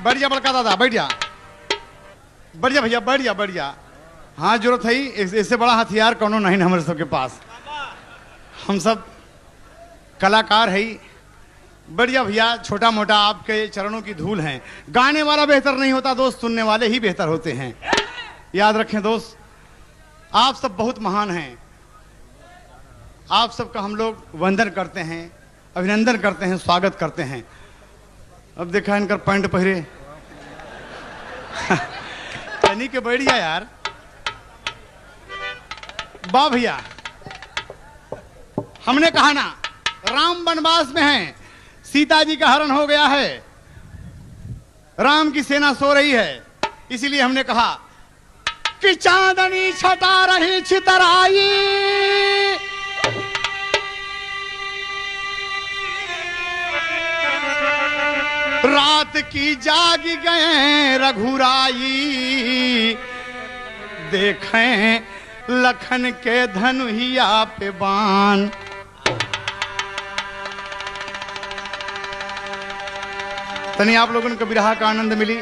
बैठ जा बड़का दादा, बैठ जा, बैठ जा भैया, बैठ जा, बैठ जा। हाँ जरूरत है, इससे बड़ा हथियार कौनो नहीं ना हमारे सबके पास। हम सब कलाकार है। बढ़िया भैया, छोटा मोटा आपके चरणों की धूल है। गाने वाला बेहतर नहीं होता दोस्त, सुनने वाले ही बेहतर होते हैं। याद रखें दोस्त, आप सब बहुत महान हैं। आप सबका हम लोग वंदन करते हैं, अभिनंदन करते हैं, स्वागत करते हैं। अब देखा इनका पैंट पहरे तनी के बैठ गया यार। वाह भैया, हमने कहा ना राम वनवास में हैं, सीता जी का हरण हो गया है, राम की सेना सो रही है। इसीलिए हमने कहा कि चांदनी छटा रही छितराई, रात की जाग गए रघुराई, देखें लखन के धनुहिया पे बाण। तनी आप लोगों को बिरहा का आनंद मिली,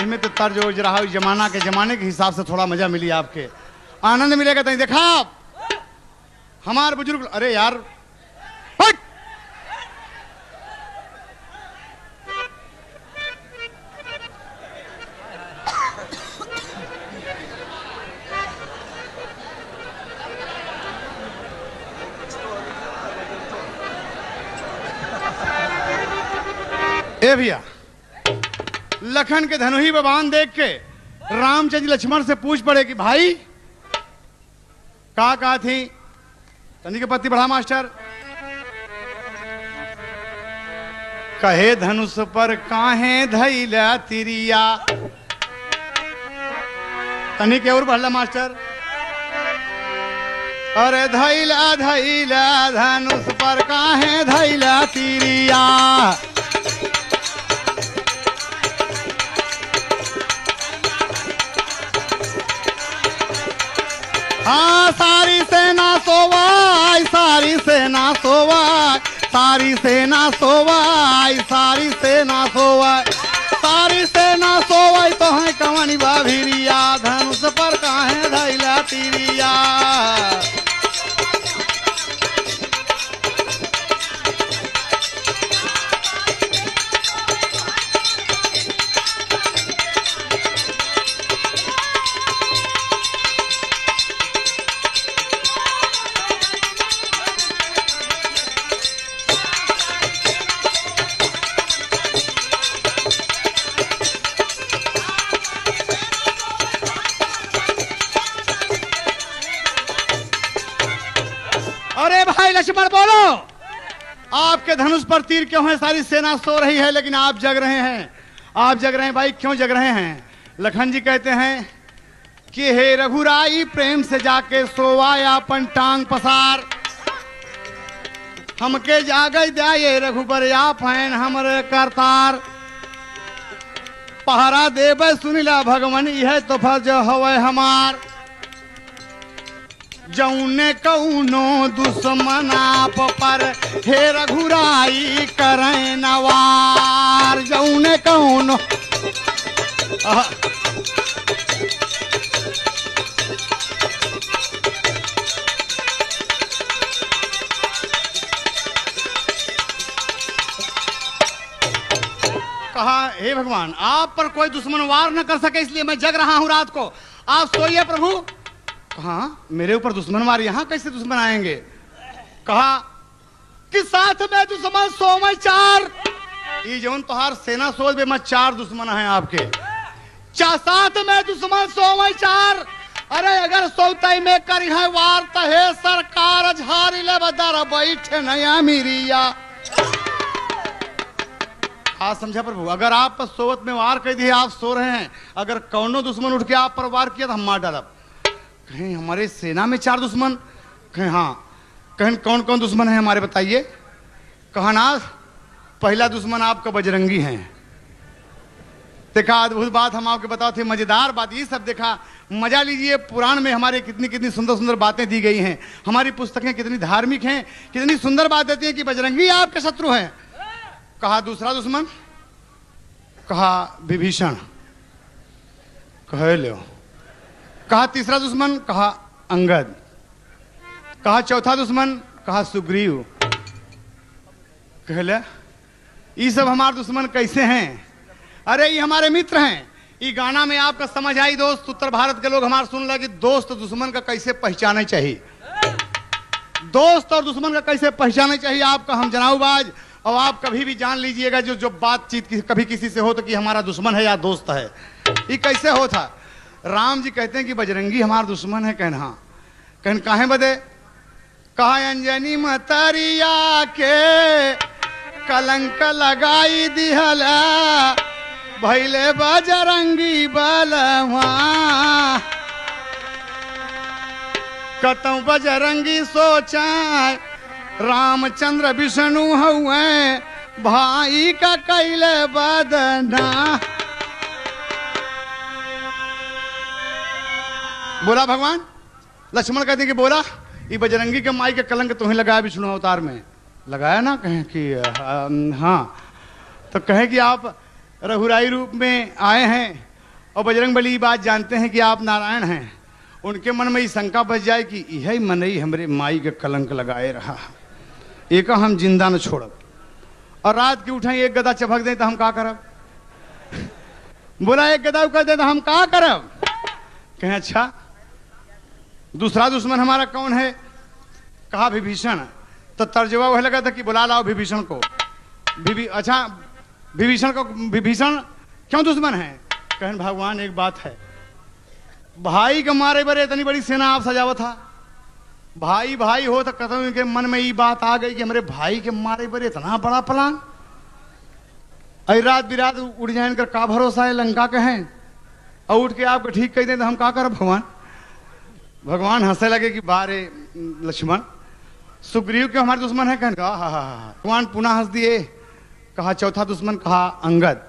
इनमें तो तर्ज हो रहा है जमाने के हिसाब से थोड़ा मजा मिली, आपके आनंद मिलेगा। तनी देखा आप हमारे बुजुर्ग, अरे यार हट! ए भैया, लखन के धनुही पे बाण देख के रामचंद्र लक्ष्मण से पूछ पड़े कि भाई कहा थी। तनी के पत्ती बढ़ा मास्टर। कहे धनुष पर काहे धैला तिरिया। तनी के और बढ़ला मास्टर। अरे धैला धैला धनुष पर काहे धैला तिरिया। हाँ सारी सेना सोवाई, सारी सेना सोवाई, सारी सेना सोवाई, सारी सेना सोवाई, सारी सेना सोवाई। तो है कवनी बाभिरिया, धनुष पर काहे धैला तिरिया। लक्ष्मण बोलो, आपके धनुष पर तीर क्यों है? सारी सेना सो रही है लेकिन आप जग रहे हैं। आप जग रहे हैं भाई, क्यों जग रहे हैं? लखन जी कहते हैं कि हे रघुराई, प्रेम से जाके सोवाया अपन टांग पसार। हमके जागे जाए रघुबर आप हैं हमरे करतार। पहरा देवे सुनिला भगवान, यह तो फर्ज हवे हमार। जौने कौनो दुश्मन आप पर हे रघुराई करें नवार। जौने कौनो कहा हे भगवान, आप पर कोई दुश्मन वार न कर सके, इसलिए मैं जग रहा हूं रात को। आप सोइए प्रभु। कहा मेरे ऊपर दुश्मन वार, यहां कैसे दुश्मन आएंगे? कहा कि साथ में दुश्मन सो में चार। ये जौन तोहार सेना सोच में चार दुश्मन हैं आपके। साथ में दुश्मन सो में चार। अरे अगर सोतई में करी है वार तो हे सरकार झारी ले बदर बैठे नया मीरिया। आज समझा प्रभु, अगर आप पर सोवत में वार कर दिए, आप सो रहे हैं, अगर कौनो दुश्मन उठ के आप पर वार किया तो हम मार डालब। कहीं हमारे सेना में चार दुश्मन? कहीं हाँ। कहीं कौन कौन दुश्मन है हमारे बताइए? कहा ना, पहला दुश्मन आपका बजरंगी है। देखा अद्भुत बात हम आपके बताते, मजेदार बात ये सब देखा, मजा लीजिए। पुराण में हमारे कितनी कितनी सुंदर सुंदर बातें दी गई हैं। हमारी पुस्तकें कितनी धार्मिक हैं, कितनी सुंदर बात देती हैं कि बजरंगी आपके शत्रु हैं। कहा दूसरा दुश्मन? कहा विभीषण, कह लो। कहा तीसरा दुश्मन, कहा अंगद। कहा चौथा दुश्मन, कहा सुग्रीव। कहले ये सब हमारे दुश्मन कैसे हैं? अरे ये हमारे मित्र हैं। ये गाना में आपका समझ आई दोस्त, उत्तर भारत के लोग हमारे सुन लगे दोस्त दुश्मन का कैसे पहचाने चाहिए, दोस्त और दुश्मन का कैसे पहचाने चाहिए आपका हम जनाऊब आज। और आप कभी भी जान लीजिएगा जो जो बातचीत कभी किसी से हो तो कि हमारा दुश्मन है या दोस्त है, ये कैसे होता। राम जी कहते हैं कि बजरंगी हमारा दुश्मन है। कहन हाँ, कहन काहे बदे? कहा अंजनी मतरिया के कलंक लगाई दिहला भैले बजरंगी बलवा। कतौ बजरंगी सोचा रामचंद्र विष्णु हुए भाई का कैले बदना। बोला भगवान। लक्ष्मण कहते कि बोला ये बजरंगी के माई के कलंक तुम्हें लगाया विष्णु अवतार में लगाया ना? कहें कि हाँ। तो कहें कि आप रघुराई रूप में आए हैं और बजरंग बली बात जानते हैं कि आप नारायण हैं। उनके मन में ये शंका बच जाए कि यही मनई हमरे माई के कलंक लगाए रहा, एक हम जिंदा न छोड़ब। और रात की उठाई एक गदा चबक दें तो हम का करब? बोला एक गदा कर दे तो हम का करब? कहें अच्छा दूसरा दुश्मन हमारा कौन है? कहा विभीषण। तो तर्जवा वह लगा था कि बुला लाओ विभीषण को। अच्छा विभीषण को, विभीषण क्यों दुश्मन है? कहन भगवान एक बात है, भाई के मारे बरे इतनी बड़ी सेना आप सजावत था, भाई भाई हो तो कतौ इनके मन में ये बात आ गई कि हमारे भाई के मारे बरे इतना बड़ा प्लान। अरे रात बिरात उड़ जाए इनका का भरोसा है लंका के हैं और उठ के आपको ठीक कह दें तो हम का करब भगवान? भगवान हंसे लगे कि बारे लक्ष्मण सुग्रीव क्यों हमारे दुश्मन है? कहन कहा हा। भगवान पुनः हंस दिए। कहा चौथा दुश्मन, कहा अंगद।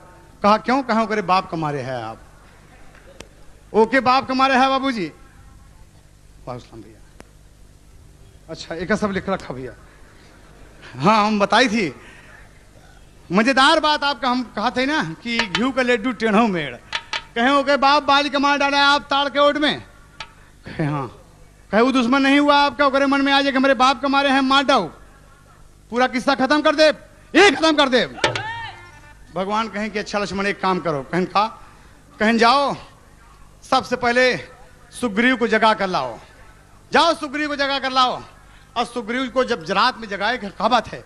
कहा क्यों? कहा करे बाप कमारे है आप। ओके बाप कमारे है बाबूजी। भैया अच्छा एक सब लिख रखा भैया। हाँ हम बताई थी मजेदार बात आपका, हम कहा थे ना कि घी का लड्डू टेढ़ों मेड़। कहे ओके बाप बाल कमार डाला आप ताड़ के ओट में। कहे हाँ। कहे वो दुश्मन नहीं हुआ आपका, ओकरे मन में आ जाए कि हमारे बाप कमारे हैं मार डाओ, पूरा किस्सा खत्म कर दे, ये खत्म कर दे। भगवान कहें कि अच्छा लक्ष्मण एक काम करो। कहन का? कहन जाओ सबसे पहले सुग्रीव को जगा कर लाओ, जाओ सुग्रीव को जगा कर लाओ। और सुग्रीव को जब रात में जगाए क्या बात है,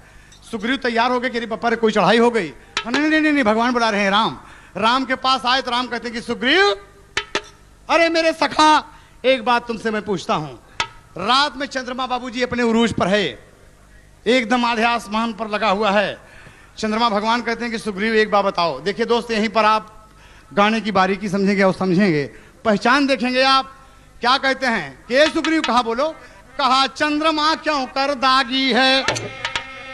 सुग्रीव तैयार हो गए कि पप्पा कोई चढ़ाई हो गई। नहीं नहीं नहीं, भगवान बुला रहे हैं राम। राम के पास आए तो राम कहते हैं कि सुग्रीव अरे मेरे सखा एक बात तुमसे मैं पूछता हूं। रात में चंद्रमा बाबूजी अपने उरूज पर है, एकदम आधे आसमान पर लगा हुआ है चंद्रमा। भगवान कहते हैं कि सुग्रीव एक बात बताओ। देखिए दोस्त यहीं पर आप गाने की बारीकी समझेंगे और समझेंगे, पहचान देखेंगे आप। क्या कहते हैं कि सुग्रीव? कहा बोलो? कहा चंद्रमा क्यों कर दागी है?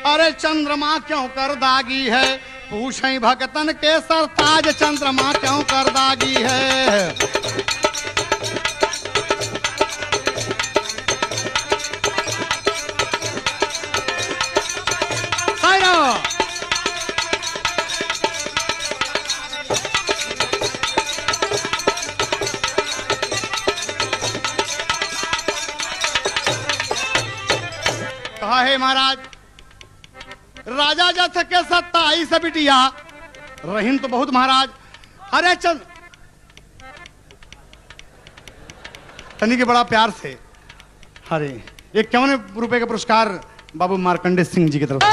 अरे चंद्रमा क्यों कर दागी है? पूछें भगतन के सरताज चंद्रमा क्यों कर दागी है? कहा है महाराज राजा जथ के 27 बिटिया रहीम तो बहुत महाराज। अरे चल तनी के बड़ा प्यार से। अरे ये ₹51 रुपए का पुरस्कार बाबू मार्कंडे सिंह जी की तरफ।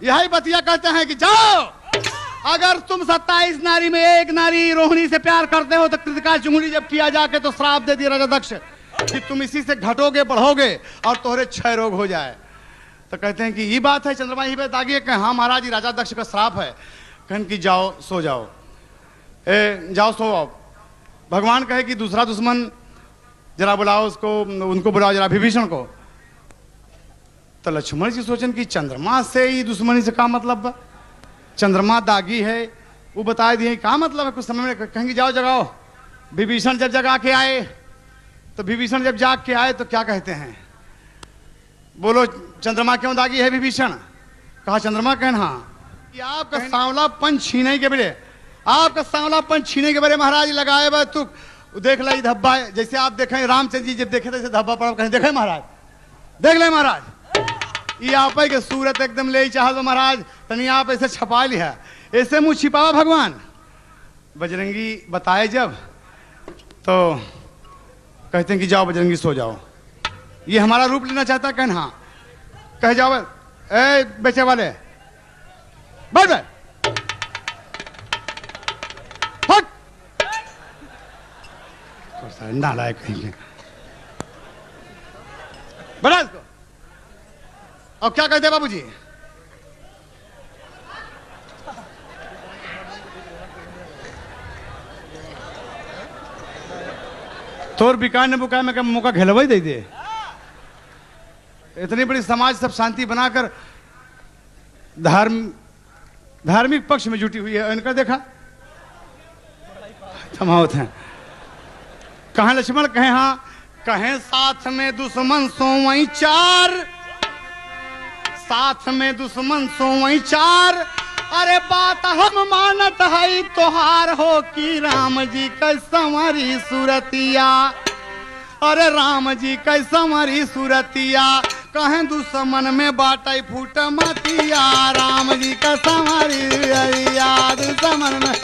यही बतिया कहते हैं कि जाओ अगर तुम 27 नारी में एक नारी रोहिणी से प्यार करते हो तो कृतिका चुंगली जब किया जाके तो श्राप दे दिया राजा दक्ष कि तुम इसी से घटोगे बढ़ोगे और तोहरे क्षय रोग हो जाए। तो कहते हैं कि ये बात है चंद्रमा ही पे दागी है? कहें हाँ महाराज, राजा दक्ष का श्राप है। कहन कि जाओ सो जाओ, जाओ सो आओ। भगवान कहे कि दूसरा दुश्मन जरा बुलाओ उसको, उनको बुलाओ जरा विभीषण को। तो लक्ष्मण जी सोचन कि चंद्रमा से ही दुश्मनी से क्या मतलब? चंद्रमा दागी है वो बता दिए क्या मतलब है? कुछ समय में कहेंगे जाओ जगाओ। विभीषण जब जगा के आए तो विभीषण जब जाग के आए तो क्या कहते हैं? बोलो चंद्रमा क्यों दागी है विभीषण? कहा चंद्रमा कहन हाँ। कि आपका सांवलापन छीने के बड़े, आपका सांवलापन छीने के बड़े महाराज लगाए बा तू देख ला धब्बा, जैसे आप देखें रामचंद्र जी जब देखे थे धब्बा पड़ा कहीं देखे महाराज, देख ले महाराज, ये आप के सूरत एकदम ले चाह दो महाराज, तनी आप ऐसे छपा लिया, ऐसे मुंह छिपावा भगवान। बजरंगी बताए जब तो कहते हैं कि जाओ बजरंगी सो जाओ, ये हमारा रूप लेना चाहता है, कहन हाँ कह जाओ ए बेचे वाले बैठ बैठ हट, नालायक कहीं बड़ा इसको। और क्या कहते बाबूजी, तोर बिकार ने बुकाया मैं क्या मौका घेलवा ही दे दे। इतनी बड़ी समाज सब शांति बनाकर धार्मिक पक्ष में जुटी हुई है, इनका देखा थमावत हैं, कहें लक्ष्मण कहें हाँ, कहें साथ में दुश्मन सोवई चार, साथ में दुश्मन सोवई चार, अरे बात हम मानत है तोहार हो कि राम जी कैसमरी सूरतिया, अरे राम जी कैसमरी सूरतिया, कहें दुश्मन में बाटे फूट मतिया, राम जी कैसमरी याद दुश्मन में।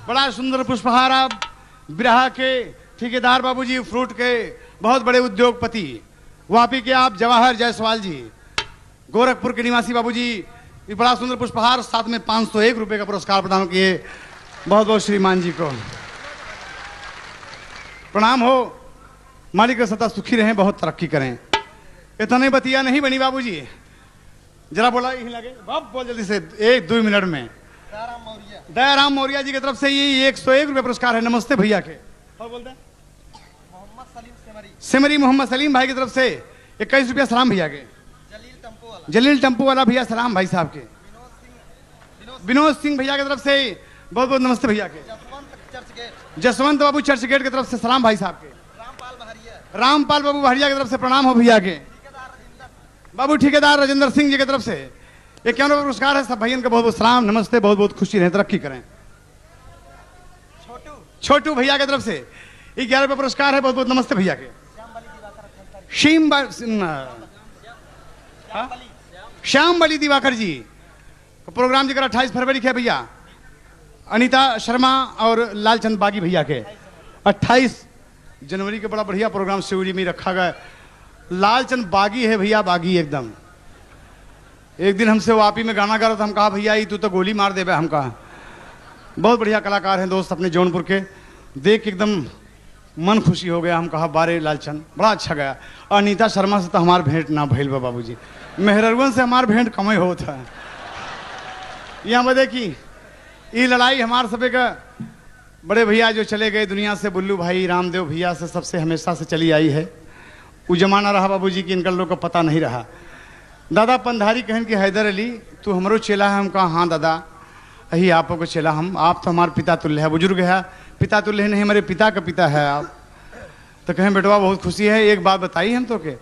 बड़ा सुंदर पुष्पहार आप बिरहा के ठेकेदार बाबूजी, फ्रूट के बहुत बड़े उद्योगपति वापी के आप जवाहर जायसवाल जी, गोरखपुर के निवासी बाबूजी, ये बड़ा सुंदर पुष्पहार, साथ में 501 रुपए का पुरस्कार प्रदान किए, बहुत बहुत श्रीमान जी को प्रणाम हो। मालिक का सदा सुखी रहें, बहुत तरक्की करें। इतने बतिया नहीं बनी बाबूजी, जरा बोला यही लगे बाप बोल जल्दी से 1-2 मिनट में। दयाराम मौर्य जी की तरफ से ये 101 रुपए पुरस्कार है, नमस्ते भैया के। और बोलते हैं मोहम्मद सलीम सिमरी मोहम्मद सलीम भाई की तरफ से 21 रुपया सलाम भैया के। जलील टेम्पो वाला भैया सलाम भाई साहब के। विनोद सिंह भैया की तरफ से बहुत बहुत नमस्ते भैया के। जसवंत बाबू चर्च गेट की तरफ से सलाम भाई साहब के। रामपाल बाबू बहरिया की तरफ से प्रणाम हो भैया के। बाबू ठेकेदार राजेंद्र सिंह जी की तरफ से 51 रुपये पुरस्कार है, सब भैया का बहुत बहुत सलाम, नमस्ते, बहुत बहुत खुशी रहे, तरक्की करें। छोटू भैया की तरफ से 11 रुपये पुरस्कार है, बहुत बहुत नमस्ते भैया के। श्याम बली दिवाकर जी प्रोग्राम जिक्र 28 फरवरी के भैया। अनीता शर्मा और लालचंद बागी भैया के 28 जनवरी के बड़ा बढ़िया प्रोग्राम शिवरी में रखा गया। लालचंद बागी है भैया, बागी एकदम। एक दिन हमसे वापी में गाना गा रहा था, हम कहा भैया ये तू तो गोली मार दे। हम कहा बहुत बढ़िया कलाकार हैं दोस्त अपने जौनपुर के, देख एकदम मन खुशी हो गया। हम कहा बारे लालचंद बड़ा अच्छा गया। अनीता शर्मा से तो हमार भेंट ना भइल बा बाबूजी, मेहरवन से हमार भेंट कम ही होता है। यहाँ बदे की ये लड़ाई हमारे सबे का बड़े भैया जो चले गए दुनिया से, बुल्लू भाई रामदेव भैया से, सबसे हमेशा से चली आई है। वो जमाना रहा बाबूजी कि इनका लोग को पता नहीं रहा। दादा पंधारी कहन कि हैदर अली तू हमरो चेला है। हम कहा हाँ दादा यही आपको को चेला हम, आप तो हमारे पिता तुल्य है, बुजुर्ग है, पिता तुल्य नहीं हमारे पिता का पिता है आप। तो कहें बेटवा बहुत खुशी है, एक बात बताई हम तो के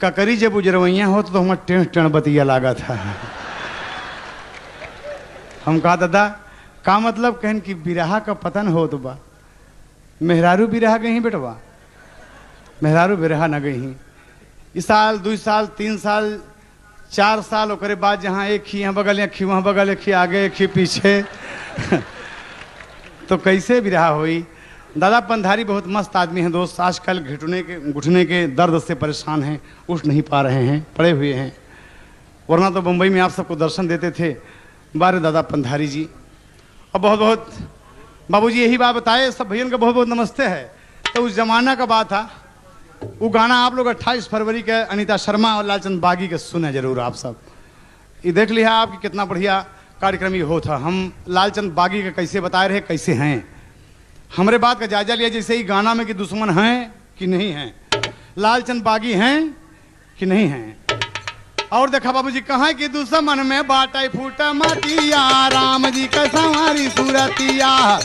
ककरी जब उजरवैया हो तो हमारा टेढ़ टेढ़ बतिया लागा था। हम कहा दादा का मतलब, कहन कि बिरहा का पतन हो तो बा, मेहरारू बिरहा गई बेटवा, मेहरारू बिरहा न गई। इस साल 2 साल 3 साल 4 साल ओकरे बाद जहाँ एक ही यहाँ बगल, एक ही वहाँ बगल, एक ही आगे एक ही पीछे तो कैसे बिरहा हुई। दादा पंधारी बहुत मस्त आदमी हैं दोस्त, आजकल घुटने के दर्द से परेशान हैं, उठ नहीं पा रहे हैं, पड़े हुए हैं, वरना तो मुंबई में आप सबको दर्शन देते थे। बारे दादा पंधारी जी और बहुत बहुत बाबूजी यही बात बताए, सब भैया का बहुत बहुत नमस्ते है। तो उस जमाना का बात था, वो गाना आप लोग 28 फरवरी के अनीता शर्मा और लालचंद बागी के सुने जरूर आप सब। ये देख लिया आप कि कितना बढ़िया कार्यक्रम ये हो था। हम लालचंद बागी के कैसे बताए रहे कैसे हैं। हमरे बात का जायजा लिया जैसे ही गाना में कि दुश्मन हैं कि नहीं हैं, लालचंद बागी हैं कि नहीं हैं। और देखा बाबूजी कहाँ कि दुश्मन में बाटा फूटा मातिया, राम जी का संवारी सूरतिया।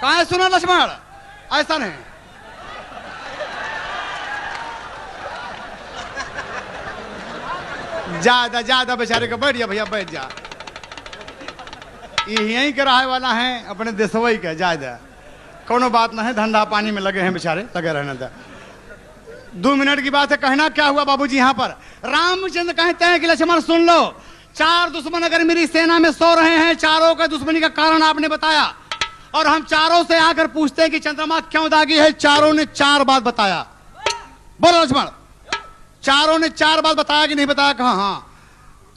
कहाँ सुना लक्ष्मण, ऐसा नहीं। ज्यादा ज्यादा बेचारे का बैठ जा भैया, बैठ जा। यहीं के रहे वाला है अपने देशवई के, ज्यादा कोनो बात ना है, धंधा पानी में लगे हैं बेचारे, लगे रहने दे। 2 मिनट की बात है। कहना क्या हुआ बाबूजी यहाँ पर, रामचंद्र कहते हैं कि लक्ष्मण सुन लो, 4 दुश्मन अगर मेरी सेना में सो रहे हैं, चारों का दुश्मनी का कारण आपने बताया, और हम चारों से आकर पूछते हैं कि चंद्रमा क्यों दागी है। चारों ने 4 बात बताया। बोलो लक्ष्मण, चारों ने 4 बात बताया कि नहीं बताया? कहा हाँ।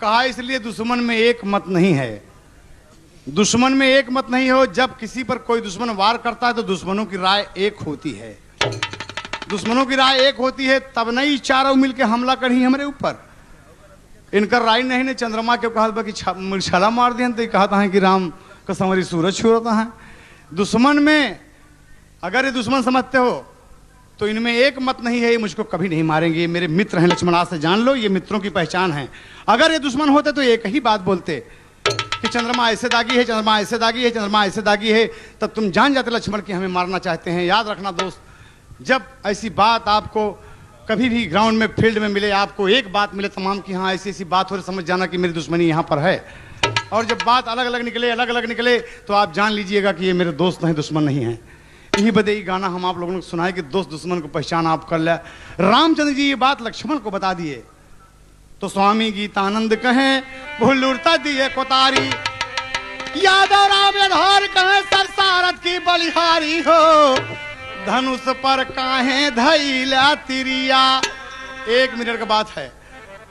कहा इसलिए दुश्मन में एक मत नहीं है, दुश्मन में एक मत नहीं हो। जब किसी पर कोई दुश्मन वार करता है तो दुश्मनों की राय एक होती है, दुश्मनों की राय एक होती है, तब नहीं चारों मिलकर हमला करी हमारे ऊपर। इनका राय नहीं ने चंद्रमा के कहा कि छला मार दिया, तो कहता है कि राम का संवरी सूरज छुड़ता है। दुश्मन में अगर ये दुश्मन समझते हो तो इनमें एक मत नहीं है, ये मुझको कभी नहीं मारेंगे, ये मेरे मित्र हैं लक्ष्मण, आज से जान लो, ये मित्रों की पहचान है। अगर ये दुश्मन होते तो एक ही बात बोलते कि चंद्रमा ऐसे दागी है, चंद्रमा ऐसे दागी है, चंद्रमा ऐसे दागी है, तब तुम जान जाते लक्ष्मण कि हमें मारना चाहते हैं। याद रखना दोस्त, जब ऐसी बात आपको कभी भी ग्राउंड में फील्ड में मिले, आपको एक बात मिले तमाम की हाँ ऐसी ऐसी बात हो रही, समझ जाना कि मेरी दुश्मनी यहाँ पर है। और जब बात अलग अलग निकले तो आप जान लीजिएगा कि ये मेरे दोस्त हैं, दुश्मन नहीं हैं। यही बदे गाना हम आप लोगों को सुनाए कि दोस्त दुश्मन को पहचान आप कर लिया। रामचंद्र जी ये बात लक्ष्मण को बता दिए तो स्वामी गीतानंद कहें भूलुरता दिए कोतारी, यादव राम यधार कहें सरसारथ की बलिहारी हो, धनुष पर काहे धैला तिरिया। 1 मिनट का बात है,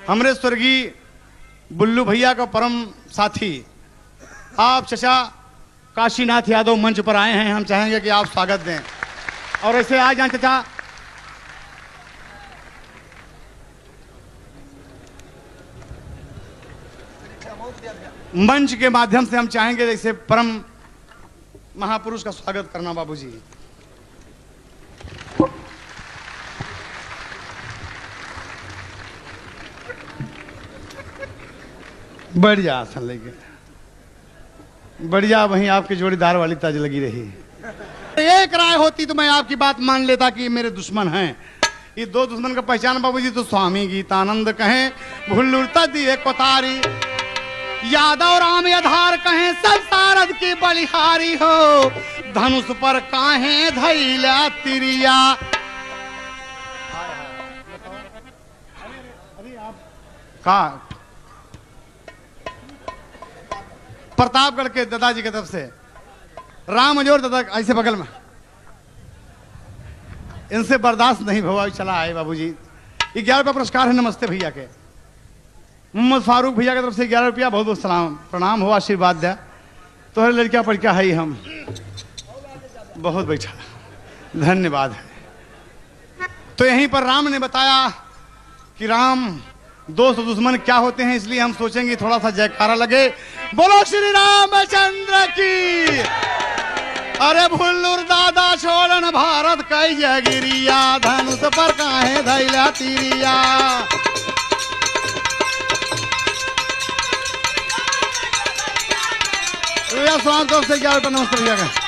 हमरे स्वर्गीय बुल्लू भैया का परम साथी आप चचा काशीनाथ यादव मंच पर आए हैं, हम चाहेंगे कि आप स्वागत दें। और ऐसे आ जाएं चचा। मंच के माध्यम से हम चाहेंगे जैसे परम महापुरुष का स्वागत करना बाबूजी। बढ़िया आसन लेके बढ़िया, वहीं आपके जोड़ीदार वाली ताज लगी रही। एक राय होती तो मैं आपकी बात मान लेता कि मेरे दुश्मन हैं। ये 2 दुश्मन का पहचान बाबूजी तो स्वामी गीतानंद कहें भुल्लुरता दिए कोतारी, यादव राम यधार कहें सब सारद की बलिहारी हो, धनुष पर काहे धैला तिरिया। का प्रतापगढ़ के दादाजी की तरफ से राम जोर दादा ऐसे बगल में, इनसे बर्दाश्त नहीं हुआ, चला आए बाबूजी। 11 रुपया पुरस्कार है नमस्ते भैया के, मोहम्मद फारूक भैया की तरफ से 11 रुपया, बहुत बहुत सलाम प्रणाम हो, आशीर्वाद दिया। तो हर लड़किया पढ़ के है हम बहुत बैठा, धन्यवाद है। तो यहीं पर राम ने बताया कि राम दोस्त दुश्मन क्या होते हैं, इसलिए हम सोचेंगे थोड़ा सा जयकारा लगे, बोलो श्री रामचंद्र की। अरे भुल्लुर दादा छोड़न भारत कई जगिरिया, धनुष पर काहे धैला तिरिया। स्वागत से 11 रुपये नमस्ते भैया का।